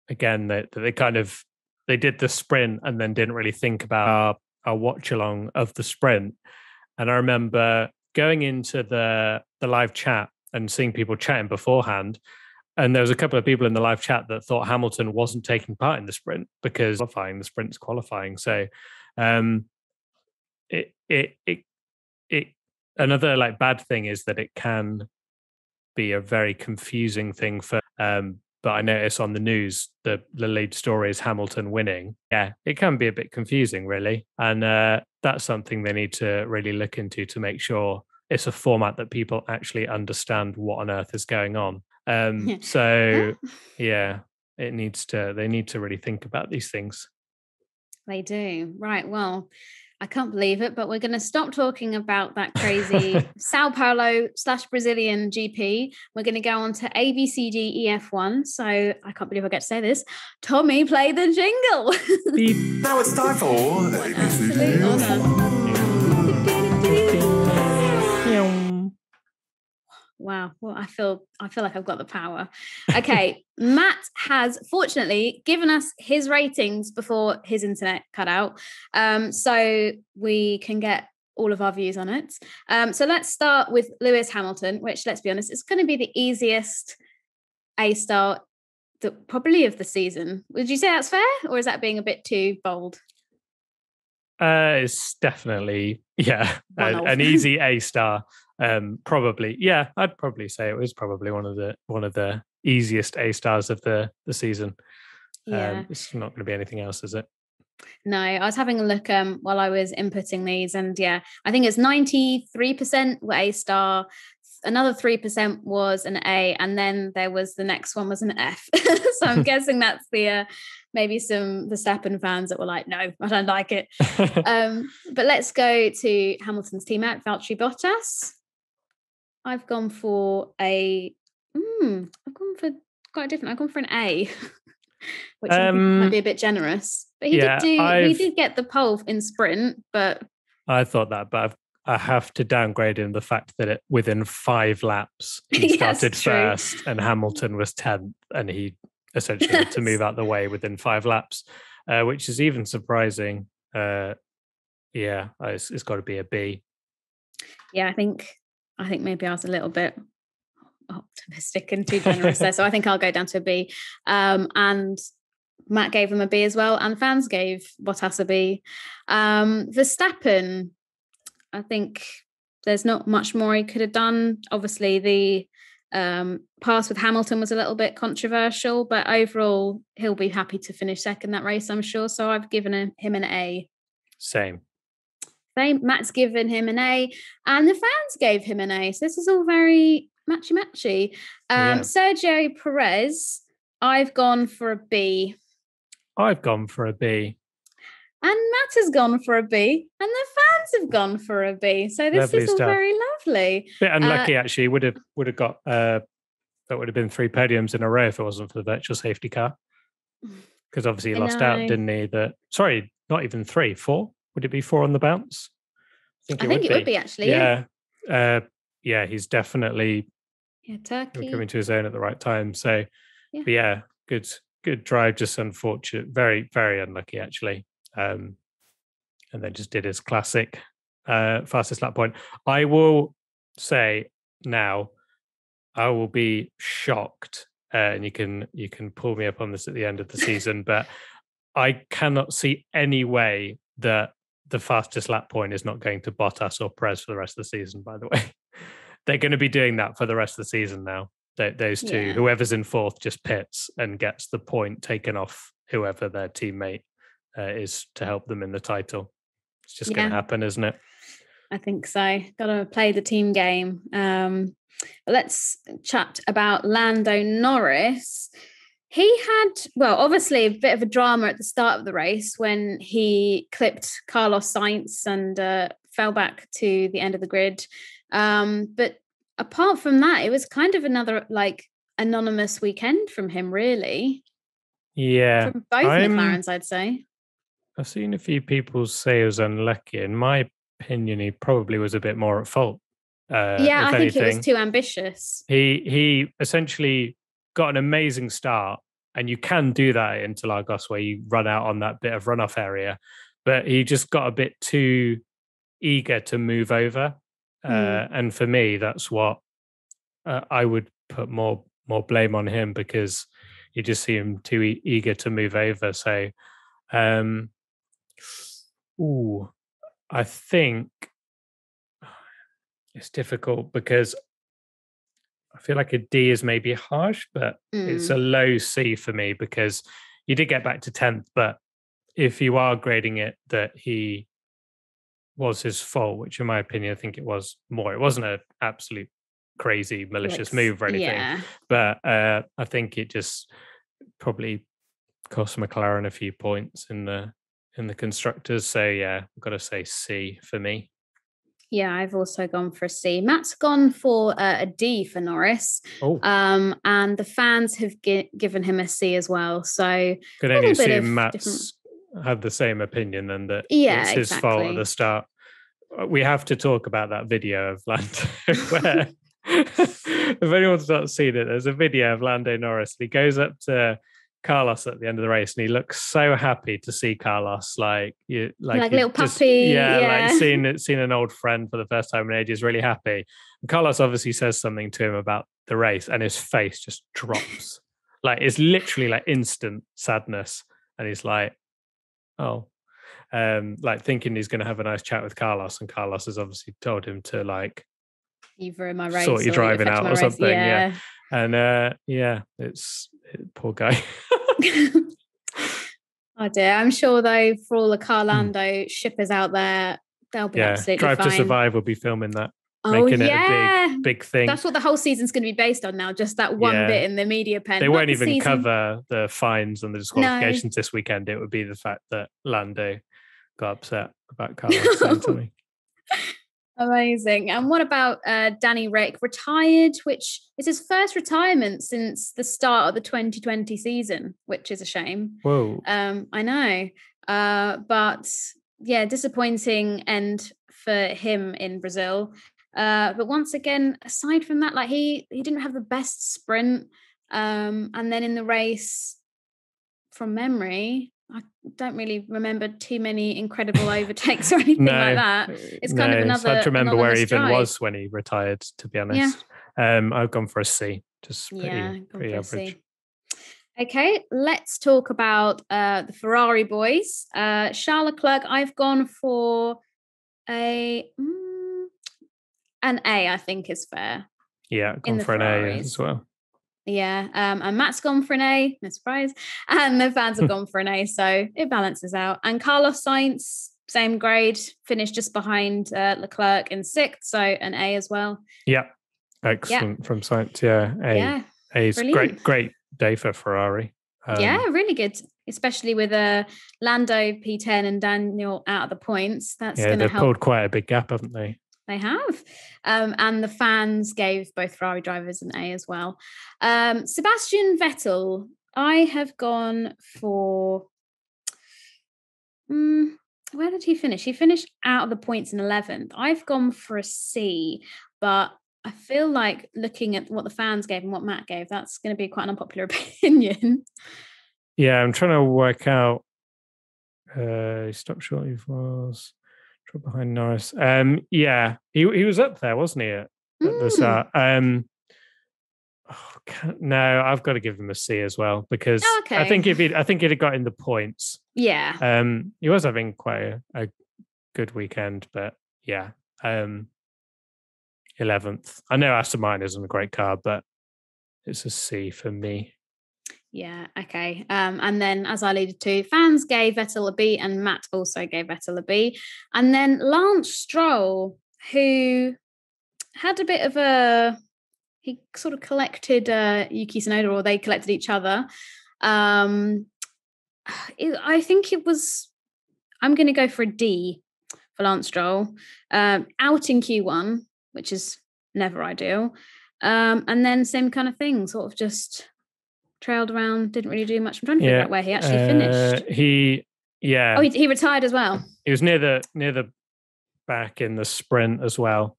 Again, they did the sprint and then didn't really think about our watch along of the sprint. And I remember going into the live chat and seeing people chatting beforehand, and there was a couple of people in the live chat that thought Hamilton wasn't taking part in the sprint because the sprint's qualifying. So another bad thing is that it can be a very confusing thing for but I notice on the news the lead story is Hamilton winning. Yeah, it can be a bit confusing, really. And that's something they need to really look into to make sure it's a format that people actually understand what on earth is going on. So, yeah, they need to really think about these things. They do. Right. Well, I can't believe it, but we're going to stop talking about that crazy Sao Paulo / Brazilian GP. We're going to go on to ABCDEF1. So I can't believe I get to say this. Tommy, play the jingle. Now it's time for ABCDEF1. Wow. Well, I feel like I've got the power. Okay. Matt has fortunately given us his ratings before his internet cut out. So we can get all of our views on it. So let's start with Lewis Hamilton, which, let's be honest, is going to be the easiest A-star probably of the season. Would you say that's fair, or is that being a bit too bold? It's definitely an easy A-star. Probably, yeah, I'd probably say it was probably one of the easiest A-stars of the season. Yeah, it's not going to be anything else, is it? No, I was having a look while I was inputting these, and yeah, I think it's 93% were A-star. Another 3% was an A, and then there was the next one was an F. So I'm guessing that's the maybe some Verstappen fans that were like, no, I don't like it. But let's go to Hamilton's teammate, Valtteri Bottas. I've gone for quite different. I've gone for an A, which I think might be a bit generous. But he did get the pole in sprint, but I thought that, but I have to downgrade him the fact that within 5 laps he started first and Hamilton was 10th, and he essentially had to move out the way within 5 laps, which is even surprising. It's got to be a B. Yeah, I think maybe I was a little bit optimistic and too generous there, so I think I'll go down to a B. And Matt gave him a B as well, and fans gave Bottas a B. Verstappen, I think there's not much more he could have done. Obviously, the pass with Hamilton was a little bit controversial, but overall, he'll be happy to finish second that race, I'm sure. So I've given him an A. Same. Matt's given him an A, and the fans gave him an A. So this is all very matchy-matchy. Sergio Perez, I've gone for a B. I've gone for a B. And Matt has gone for a B, and the fans have gone for a B. So this lovely is all stuff. very lovely. Bit unlucky, actually. Would have got that would have been 3 podiums in a row if it wasn't for the virtual safety car. Because obviously he lost out, didn't he? Sorry, not even 3, 4. Would it be 4 on the bounce? I think it would be actually. Yeah. He's definitely Turkey coming to his own at the right time. So, but good drive. Just unfortunate, very very unlucky actually. And then just did his classic fastest lap point. I will say now, I will be shocked, and you can pull me up on this at the end of the season, but I cannot see any way that the fastest lap point is not going to Bottas or Perez for the rest of the season. By the way, they're going to be doing that for the rest of the season now. Those two, whoever's in 4th, just pits and gets the point taken off whoever their teammate is to help them in the title. It's just going to happen, isn't it? I think so. Got to play the team game. Let's chat about Lando Norris. He had, obviously a bit of a drama at the start of the race when he clipped Carlos Sainz and fell back to the end of the grid. But apart from that, it was kind of another anonymous weekend from him, really. Yeah. From both McLarens, I'd say. I've seen a few people say he was unlucky. In my opinion, he probably was a bit more at fault. I think it was too ambitious. He essentially got an amazing start, and you can do that at Interlagos where you run out on that bit of runoff area, but he just got a bit too eager to move over. And for me, that's what I would put more blame on him, because you just see him too eager to move over. So, I think it's difficult because I feel like a D is maybe harsh, but it's a low C for me, because you did get back to 10th. But if you are grading it that he was his fault, which in my opinion, I think it was more. It wasn't an absolute crazy malicious move or anything, but I think it just probably cost McLaren a few points in the constructors. So I've got to say C for me. Yeah, I've also gone for a C. Matt's gone for a D for Norris. And the fans have given him a C as well. So could only assume Matt's had the same opinion, and that it's his fault at the start. We have to talk about that video of Lando where If anyone's not seen it, there's a video of Lando Norris. He goes up to Carlos at the end of the race, and he looks so happy to see Carlos, like little just, puppy. like seeing an old friend for the first time in ages, really happy. And Carlos obviously says something to him about the race, and his face just drops. Like it's literally like instant sadness, and he's like, "Oh." Like thinking he's going to have a nice chat with Carlos, and Carlos has obviously told him to like either in my race sort your driving out or something. Yeah. And it's poor guy. Oh dear. I'm sure though, for all the Carlando shippers out there, they'll be absolutely Drive fine. to Survive will be filming that. Oh, making it a big thing. That's what the whole season's going to be based on now, just that one bit in the media pen. They won't even cover the fines and the disqualifications this weekend. It would be the fact that Lando got upset about Carlos saying something. Amazing. And what about Danny Rick, retired, which is his first retirement since the start of the 2020 season, which is a shame. Whoa. I know. But yeah, disappointing end for him in Brazil. But once again, aside from that, like he didn't have the best sprint. And then in the race, from memory, I don't really remember too many incredible overtakes or anything like that. It's kind of another. It's hard to remember where he even drive. was when he retired, to be honest. I've gone for a C, just pretty average. Okay, let's talk about the Ferrari boys. Charles Leclerc, I've gone for an A, I think is fair. Yeah, gone for an A as well. Yeah, and Matt's gone for an A, no surprise. And the fans have gone for an A, so it balances out. And Carlos Sainz, same grade, finished just behind Leclerc in 6th, so an A as well. Yeah, excellent from Sainz. Yeah, A. Yeah, A's great day for Ferrari. Really good, especially with Lando P10 and Daniel out of the points. That's going to help. They've pulled quite a big gap, haven't they? They have. And the fans gave both Ferrari drivers an A as well. Sebastian Vettel, I have gone for... where did he finish? He finished out of the points in 11th. I've gone for a C, but I feel like looking at what the fans gave and what Matt gave, that's going to be quite an unpopular opinion. Yeah, I'm trying to work out... he stopped short, he was... behind Norris. He was up there, wasn't he? At the start. No, I've got to give him a C as well because I think he'd have got in the points. Yeah. He was having quite a good weekend, but 11th. I know Aston Martin isn't a great car, but it's a C for me. Yeah, okay. And then, as I alluded to, fans gave Vettel a B and Matt also gave Vettel a B. And then Lance Stroll, who had a bit of he sort of collected Yuki Tsunoda, or they collected each other. I think it was, I'm going to go for a D for Lance Stroll. Out in Q1, which is never ideal. And then same kind of thing, sort of just... trailed around, didn't really do much. I'm trying to figure out where he actually finished. He retired as well. He was near the back in the sprint as well,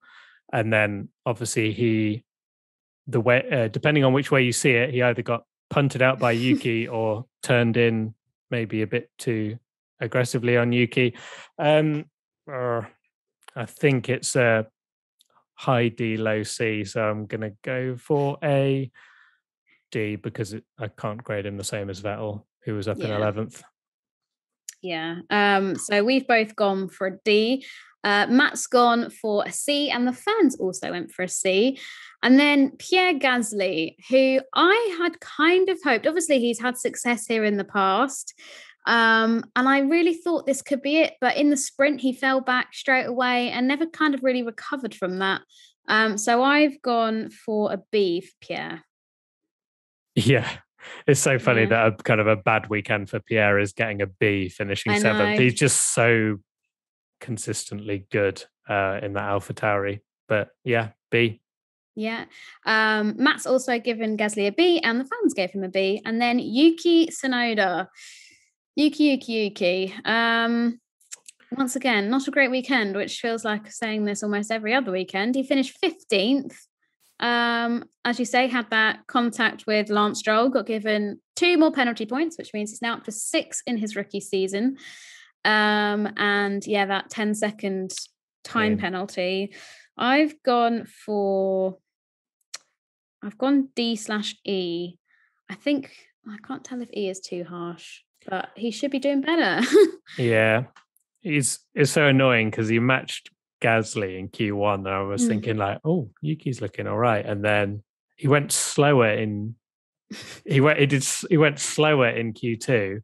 and then obviously depending on which way you see it, he either got punted out by Yuki or turned in maybe a bit too aggressively on Yuki. I think it's a high D, low C, so I'm going to go for a D because I can't grade him the same as Vettel, who was up in 11th. Yeah. So we've both gone for a D. Matt's gone for a C, and the fans also went for a C. And then Pierre Gasly, who I had kind of hoped, obviously he's had success here in the past. And I really thought this could be it, but in the sprint he fell back straight away and never kind of really recovered from that. So I've gone for a B for Pierre. Yeah, it's so funny that a kind of a bad weekend for Pierre is getting a B, finishing 7th. He's just so consistently good in that AlphaTauri. But B. Yeah. Matt's also given Gasly a B, and the fans gave him a B. And then Yuki Tsunoda. Yuki. Once again, not a great weekend, which feels like saying this almost every other weekend. He finished 15th. As you say, had that contact with Lance Stroll, got given 2 more penalty points, which means he's now up to 6 in his rookie season. And yeah, that 10-second time penalty. I've gone D/E. I think I can't tell if E is too harsh, but he should be doing better. Yeah, it's so annoying because he matched Gasly in Q1. And I was thinking like, oh, Yuki's looking all right, and then he went slower in. He went slower in Q2,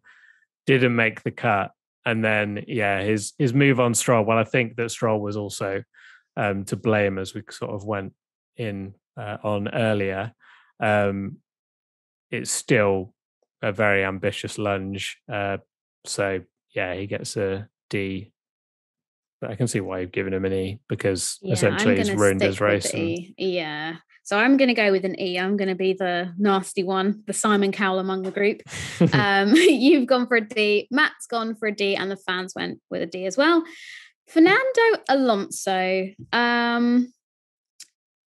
didn't make the cut, and then his move on Stroll. Well, I think that Stroll was also to blame, as we sort of went in on earlier. It's still a very ambitious lunge. So yeah, he gets a D. But I can see why you've given him an E, because essentially he's ruined his race. Yeah. So I'm going to go with an E. I'm going to be the nasty one, the Simon Cowell among the group. You've gone for a D. Matt's gone for a D, and the fans went with a D as well. Fernando Alonso.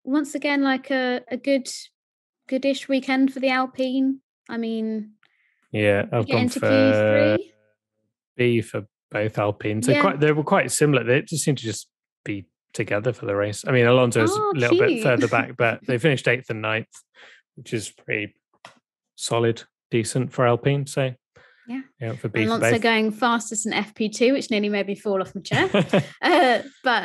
Once again, like a goodish weekend for the Alpine. I mean, yeah, I've gone for Q3. B for both Alpines. They were quite similar. They just seemed to just be together for the race. I mean, Alonso's a little bit further back, but they finished 8th and 9th, which is pretty solid, decent for Alpine. So yeah, for B. Alonso going fastest in FP2, which nearly made me fall off my chair. But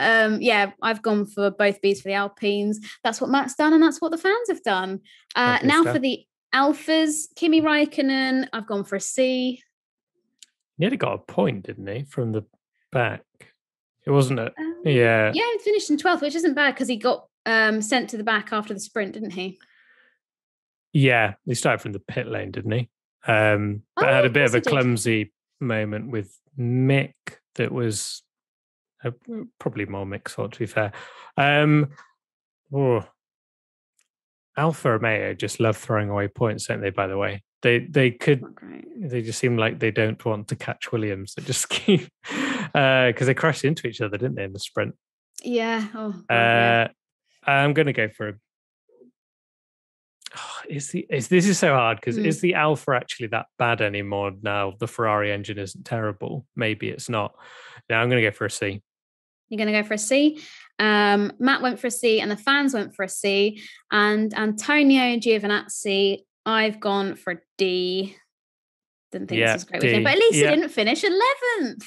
I've gone for both Bs for the Alpines. That's what Matt's done, and that's what the fans have done. Now for the Alphas, Kimi Räikkönen, I've gone for a C. Nearly got a point, didn't he, from the back? It wasn't it? Yeah, he finished in 12th, which isn't bad because he got sent to the back after the sprint, didn't he? Yeah, he started from the pit lane, didn't he? But had a bit of a clumsy moment with Mick that was probably more Mick's fault, to be fair. Alfa Romeo just love throwing away points, don't they, by the way? They just seem like they don't want to catch Williams. They just keep because they crashed into each other, didn't they, in the sprint? Yeah. I'm going to go for a. This is so hard because is the Alpha actually that bad anymore now? The Ferrari engine isn't terrible. Maybe it's not. Now I'm going to go for a C. You're going to go for a C. Matt went for a C, and the fans went for a C. And Antonio Giovinazzi, I've gone for a D. Didn't think this was a great weekend, but at least he didn't finish 11th.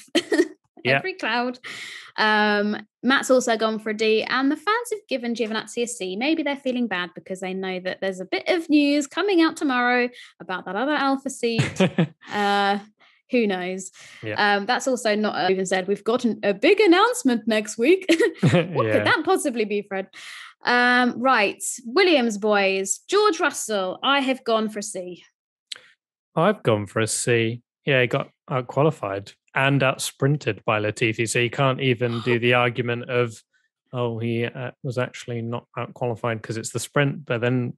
Every cloud. Matt's also gone for a D, and the fans have given Giovinazzi a C. Maybe they're feeling bad because they know that there's a bit of news coming out tomorrow about that other Alpha seat. Who knows? That's also not even said. We've got a big announcement next week. What could that possibly be, Fred? Right, Williams boys. George Russell, I have gone for a C. I've gone for a C. Yeah, he got out qualified and out sprinted by Latifi, so you can't even do the argument of, he was actually not out qualified because it's the sprint, but then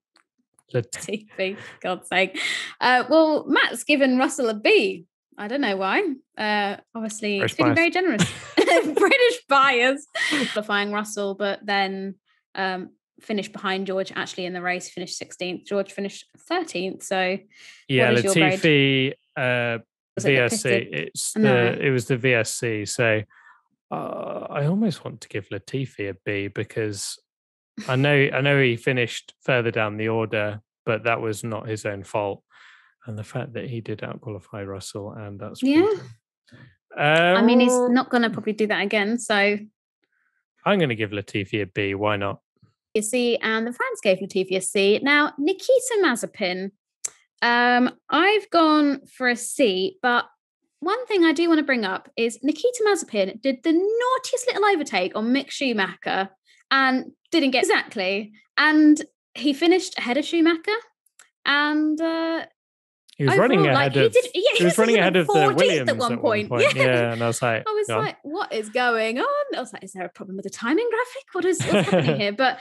Latifi, God's sake. Well, Matt's given Russell a B. I don't know why. Obviously, it's feeling very generous. British bias. Qualifying Russell, but then finished behind George actually in the race, finished 16th. George finished 13th. So Latifi VSC. It was the VSC. So I almost want to give Latifi a B because I know he finished further down the order, but that was not his own fault. And the fact that he did outqualify Russell, and that's I mean, he's not going to probably do that again. So I'm going to give Latifi a B. Why not? A C, and the fans gave Latifi a C. Now, Nikita Mazepin, I've gone for a C, but one thing I do want to bring up is Nikita Mazepin did the naughtiest little overtake on Mick Schumacher and didn't get exactly. And he finished ahead of Schumacher, and he was running ahead of. He was running ahead of the Williams at one point. Yeah, and I was like, what is going on? I was like, is there a problem with the timing graphic? What's happening here? But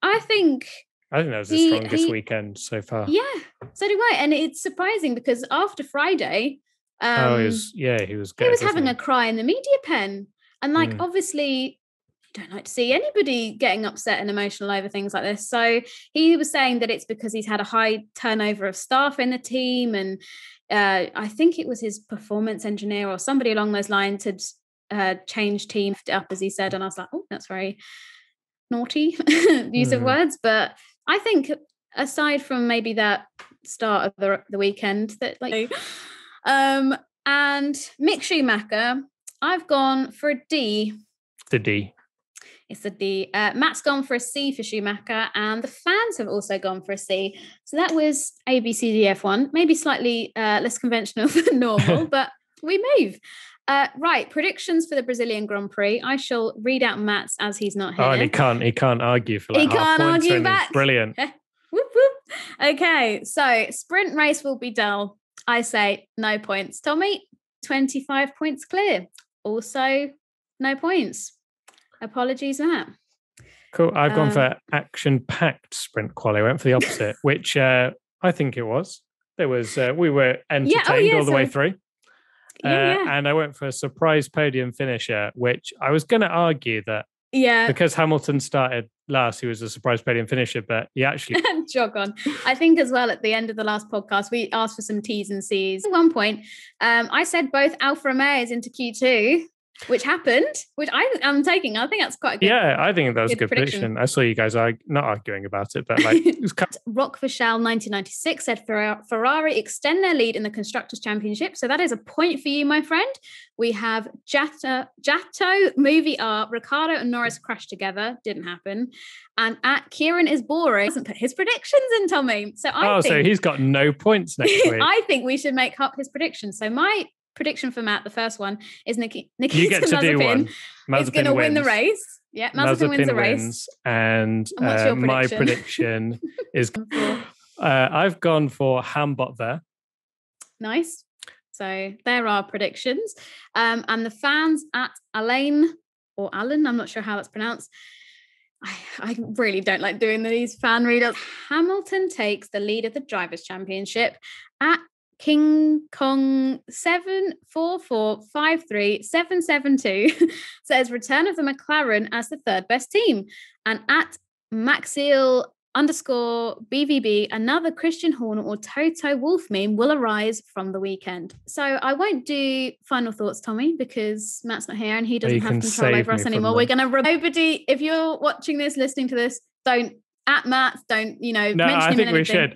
I think that was the strongest weekend so far. Yeah, so do I. And it's surprising because after Friday, he was good. He was having a cry in the media pen, and obviously, don't like to see anybody getting upset and emotional over things like this. So he was saying that it's because he's had a high turnover of staff in the team, and I think it was his performance engineer or somebody along those lines had changed team up, as he said. And I was like, oh, that's very naughty use of words. But I think aside from maybe that start of the weekend, that and Mick Schumacher, I've gone for a D. The D. It's a D. Matt's gone for a C for Schumacher, and the fans have also gone for a C. So that was ABCDF1, maybe slightly less conventional than normal, but we move. Right, predictions for the Brazilian Grand Prix. I shall read out Matt's as he's not here. Oh, and he can't argue for like he half can't points. Argue back. Brilliant. Whoop, whoop. Okay, so sprint race will be dull. I say no points. Tommy, 25 points clear. Also, no points. Apologies, Matt. Cool. I've gone for action-packed sprint quali. I went for the opposite, which I think it was. There was we were entertained all the way through. And I went for a surprise podium finisher, which I was going to argue that because Hamilton started last, he was a surprise podium finisher, but he actually jog on. I think as well at the end of the last podcast, we asked for some T's and C's. At one point, I said both Alfa Romeos into Q2, which happened, which I'm taking. I think that's quite a good. Yeah, I think that was a good prediction. I saw you guys not arguing about it, but like it was Rock Vachal 1996 said Ferrari extend their lead in the Constructors' Championship. So that is a point for you, my friend. We have Jato, Movie Art, Ricardo and Norris crashed together. Didn't happen. And at Kieran is boring. Hasn't put his predictions in, Tommy. So I think, so he's got no points next week. I think we should make up his predictions. So my prediction for Matt, the first one, is Nikita you get to do one. Is going to win the race. Yeah, Mazepin wins the race. And what's your prediction? My prediction is I've gone for Hambot there. Nice. So there are predictions. And the fans at Alan, I'm not sure how that's pronounced. I really don't like doing these fan readers. Hamilton takes the lead of the Drivers' Championship at King Kong 744537772 says return of the McLaren as the third best team. And at Maxiel_BVB, another Christian Horner or Toto Wolff meme will arise from the weekend. So I won't do final thoughts, Tommy, because Matt's not here and he doesn't have control over us anymore. We're going to nobody. If you're watching this, listening to this, don't at Matt. Don't mention him.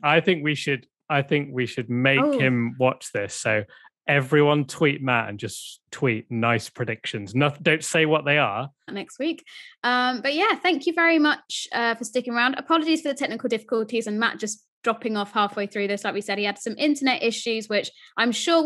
I think we should. I think we should make him watch this. So everyone tweet Matt and just tweet nice predictions. Don't say what they are. Next week. But yeah, thank you very much for sticking around. Apologies for the technical difficulties and Matt just dropping off halfway through this. Like we said, he had some internet issues, which I'm sure will